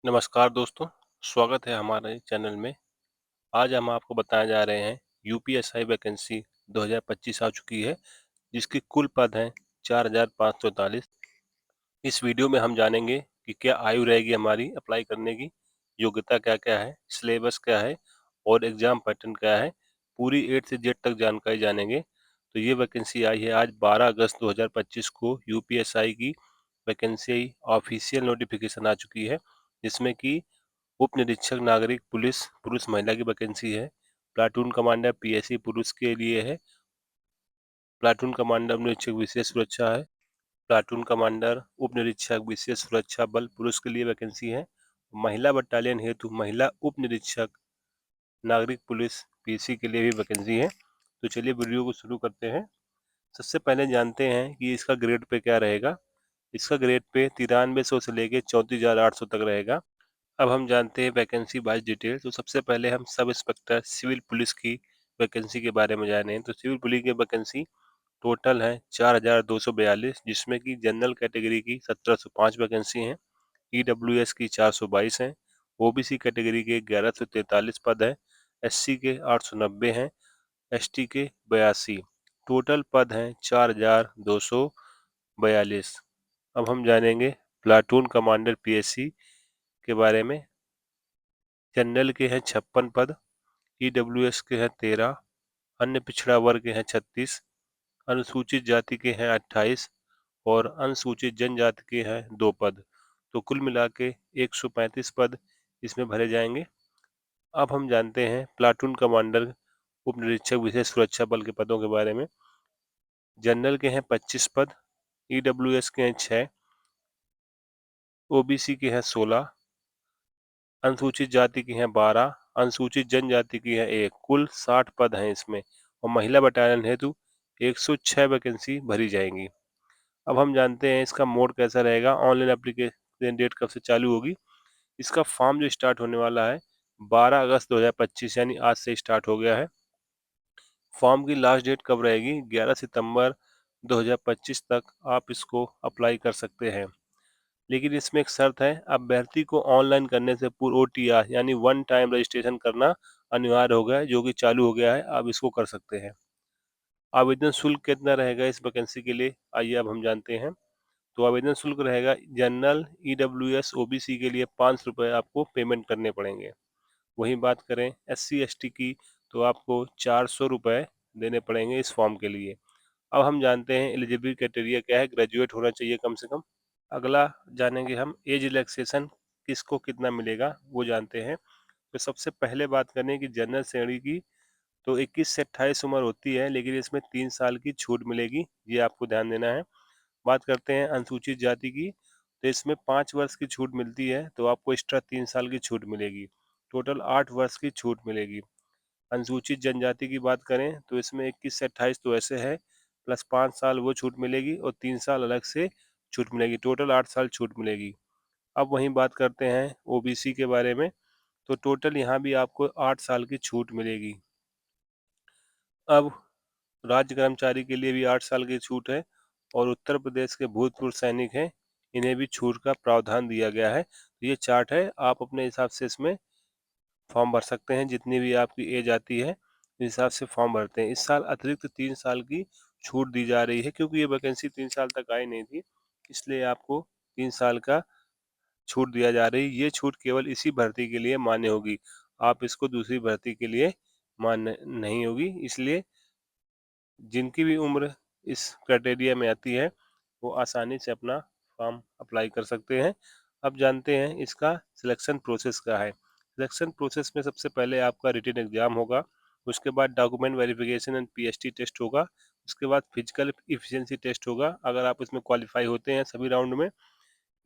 नमस्कार दोस्तों, स्वागत है हमारे चैनल में। आज हम आपको बताने जा रहे हैं यूपीएसआई वैकेंसी 2025 आ चुकी है, जिसकी कुल पद हैं 4543। इस वीडियो में हम जानेंगे कि क्या आयु रहेगी हमारी अप्लाई करने की, योग्यता क्या क्या है, सिलेबस क्या है और एग्जाम पैटर्न क्या है। पूरी ए से जेड तक जानकारी जानेंगे। तो ये वैकेंसी आई है आज 12 अगस्त 2025 को। यूपीएसआई की वैकेंसी ऑफिशियल नोटिफिकेशन आ चुकी है, जिसमें कि उप निरीक्षक नागरिक पुलिस पुरुष महिला की वैकेंसी है। प्लाटून कमांडर पीएससी पुरुष के लिए है। प्लाटून कमांडर उप निरीक्षक विशेष सुरक्षा है। प्लाटून कमांडर उप निरीक्षक विशेष सुरक्षा बल पुरुष के लिए वैकेंसी है। महिला बटालियन हेतु महिला उप निरीक्षक नागरिक पुलिस पीसी के लिए भी वैकेंसी है। तो चलिए वीडियो को शुरू करते हैं। सबसे पहले जानते हैं कि इसका ग्रेड पे क्या रहेगा। इसका ग्रेड पे 9300 से लेके 34,800 तक रहेगा। अब हम जानते हैं वैकेंसी वाइज डिटेल। तो सबसे पहले हम सब इंस्पेक्टर सिविल पुलिस की वैकेंसी के बारे में जाने। तो सिविल पुलिस की वैकेंसी टोटल है 4,242, जिसमें कि जनरल कैटेगरी की 1705 वैकेंसी हैं, ईडब्ल्यूएस की 422 हैं, ओबीसी कैटेगरी के 1143 पद हैं, एससी के 890 हैं, एसटी के 82। टोटल पद हैं 4,242। अब हम जानेंगे प्लाटून कमांडर पीएससी के बारे में। जनरल के हैं 56 पद, ईडब्ल्यूएस के हैं 13, अन्य पिछड़ा वर्ग के हैं 36, अनुसूचित जाति के हैं 28 और अनुसूचित जनजाति के हैं 2 पद। तो कुल मिला के 135 पद इसमें भरे जाएंगे। अब हम जानते हैं प्लाटून कमांडर उप निरीक्षक विशेष सुरक्षा बल के पदों के बारे में। जनरल के हैं 25 पद, ईडब्ल्यूएस के हैं 6, ओबीसी के हैं 16, अनुसूचित जाति की हैं 12, अनुसूचित जनजाति की है 1। कुल 60 पद हैं इसमें। और महिला बटालियन हेतु 106 वैकेंसी भरी जाएंगी। अब हम जानते हैं इसका मोड कैसा रहेगा, ऑनलाइन एप्लीकेशन डेट कब से चालू होगी। इसका फॉर्म जो स्टार्ट होने वाला है 12 अगस्त 2025, यानी आज से स्टार्ट हो गया है। फॉर्म की लास्ट डेट कब रहेगी, 11 सितंबर 2025 तक आप इसको अप्लाई कर सकते हैं। लेकिन इसमें एक शर्त है, अभ्यर्थी को ऑनलाइन करने से पूर्व ओटीआर यानी वन टाइम रजिस्ट्रेशन करना अनिवार्य हो गया है, जो कि चालू हो गया है। आप इसको कर सकते हैं। आवेदन शुल्क कितना रहेगा इस वैकेंसी के लिए, आइए अब हम जानते हैं। तो आवेदन शुल्क रहेगा जनरल, ईडब्ल्यूएस, ओबीसी के लिए 5 रुपये आपको पेमेंट करने पड़ेंगे। वहीं बात करें एससी एसटी की, तो आपको 400 रुपये देने पड़ेंगे इस फॉर्म के लिए। अब हम जानते हैं एलिजिबिलिटी क्राइटेरिया क्या है, ग्रेजुएट होना चाहिए कम से कम। अगला जानेंगे हम एज रिलैक्सेशन किसको कितना मिलेगा, वो जानते हैं। तो सबसे पहले बात करें कि जनरल श्रेणी की, तो 21 से 28 उम्र होती है, लेकिन इसमें 3 साल की छूट मिलेगी, ये आपको ध्यान देना है। बात करते हैं अनुसूचित जाति की, तो इसमें 5 वर्ष की छूट मिलती है, तो आपको एक्स्ट्रा 3 साल की छूट मिलेगी। टोटल 8 वर्ष की छूट मिलेगी। अनुसूचित जनजाति की बात करें तो इसमें 21 से 28 तो ऐसे है, प्लस 5 साल वो छूट मिलेगी और 3 साल अलग से छूट मिलेगी, टोटल 8 साल छूट मिलेगी। अब वहीं बात करते हैं ओबीसी के बारे में, तो टोटल यहाँ भी आपको 8 साल की छूट मिलेगी। अब राज्य कर्मचारी के लिए भी 8 साल की छूट है, और उत्तर प्रदेश के भूतपूर्व सैनिक हैं, इन्हें भी छूट का प्रावधान दिया गया है। तो ये चार्ट है, आप अपने हिसाब से इसमें फॉर्म भर सकते हैं, जितनी भी आपकी एज आती है इस हिसाब से फॉर्म भरते हैं। इस साल अतिरिक्त 3 साल की छूट दी जा रही है, क्योंकि ये वैकेंसी 3 साल तक आई नहीं थी, इसलिए आपको 3 साल का छूट दिया जा रही है। ये छूट केवल इसी भर्ती के लिए मान्य होगी, आप इसको दूसरी भर्ती के लिए मान्य नहीं होगी। इसलिए जिनकी भी उम्र इस क्राइटेरिया में आती है, वो आसानी से अपना फॉर्म अप्लाई कर सकते हैं। अब जानते हैं इसका सिलेक्शन प्रोसेस क्या है। सिलेक्शन प्रोसेस में सबसे पहले आपका रिटन एग्जाम होगा, उसके बाद document verification and PST test होगा, उसके बाद फिजिकल इफिशिएंसी टेस्ट होगा, अगर आप इसमें क्वालिफाई होते हैं सभी राउंड में।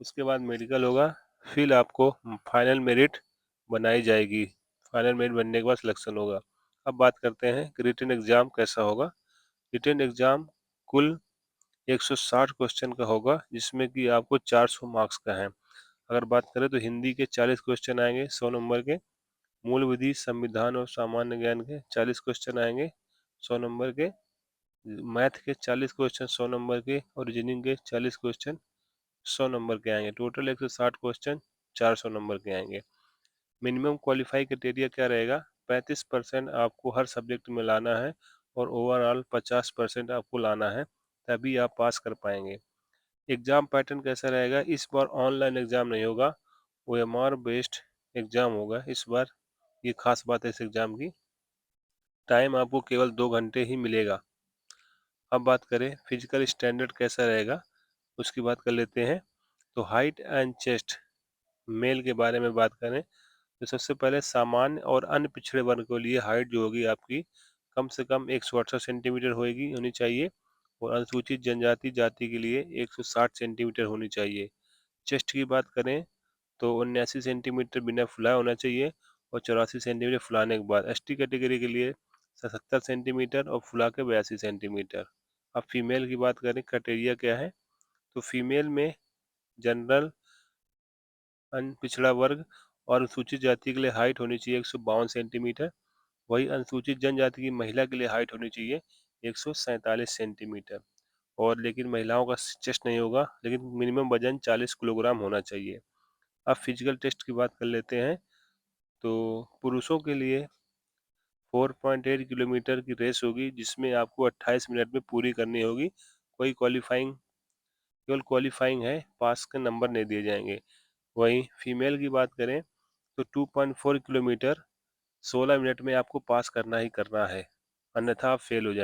उसके बाद मेडिकल होगा, फिर आपको फाइनल मेरिट बनाई जाएगी। फाइनल मेरिट बनने के बाद सिलेक्शन होगा। अब बात करते हैं कि रिटन एग्जाम कैसा होगा। रिटन एग्जाम कुल 160 क्वेश्चन का होगा, जिसमें कि आपको 400 मार्क्स का है। अगर बात करें तो हिंदी के 40 क्वेश्चन आएंगे 100 नंबर के, मूल विधि, संविधान और सामान्य ज्ञान के 40 क्वेश्चन आएंगे 100 नंबर के, मैथ के 40 क्वेश्चन 100 नंबर के, और रीजनिंग के 40 क्वेश्चन 100 नंबर के आएंगे। टोटल 160 क्वेश्चन 400 नंबर के आएंगे। मिनिमम क्वालिफाई क्राइटेरिया क्या रहेगा? 35% आपको हर सब्जेक्ट में लाना है और ओवरऑल 50% आपको लाना है, तभी आप पास कर पाएंगे। एग्जाम पैटर्न कैसा रहेगा? इस बार ऑनलाइन एग्जाम नहीं होगा, OMR बेस्ड एग्जाम होगा इस बार। ये खास बात है इस एग्जाम की। टाइम आपको केवल 2 घंटे ही मिलेगा। अब बात करें फिजिकल स्टैंडर्ड कैसा रहेगा, उसकी बात कर लेते हैं। तो हाइट एंड चेस्ट, मेल के बारे में बात करें तो सबसे पहले सामान्य और अन्य पिछड़े वर्ग के लिए हाइट जो होगी आपकी कम से कम 168 सेंटीमीटर होनी चाहिए, और अनुसूचित जनजाति जाति के लिए 160 सेंटीमीटर होनी चाहिए। चेस्ट की बात करें तो 79 सेंटीमीटर बिना फुलाए होना चाहिए, और 84 सेंटीमीटर फुलाने के बाद। ST कैटेगरी के लिए 77 सेंटीमीटर और फुला के 82 सेंटीमीटर। अब फीमेल की बात करें, क्राइटेरिया क्या है? तो फीमेल में जनरल, अन्य पिछड़ा वर्ग और अनुसूचित जाति के लिए हाइट होनी चाहिए 152 सेंटीमीटर। वही अनुसूचित जनजाति की महिला के लिए हाइट होनी चाहिए 147 सेंटीमीटर। और लेकिन महिलाओं का चेस्ट नहीं होगा, लेकिन मिनिमम वजन 40 किलोग्राम होना चाहिए। अब फिजिकल टेस्ट की बात कर लेते हैं। तो पुरुषों के लिए 4.8 किलोमीटर की रेस होगी, जिसमें आपको 28 मिनट में पूरी करनी होगी। कोई क्वालिफाइंग, केवल क्वालिफाइंग है, पास के नंबर नहीं दिए जाएंगे। वहीं फीमेल की बात करें तो 2.4 किलोमीटर 16 मिनट में आपको पास करना ही करना है, अन्यथा आप फेल हो जाएंगे।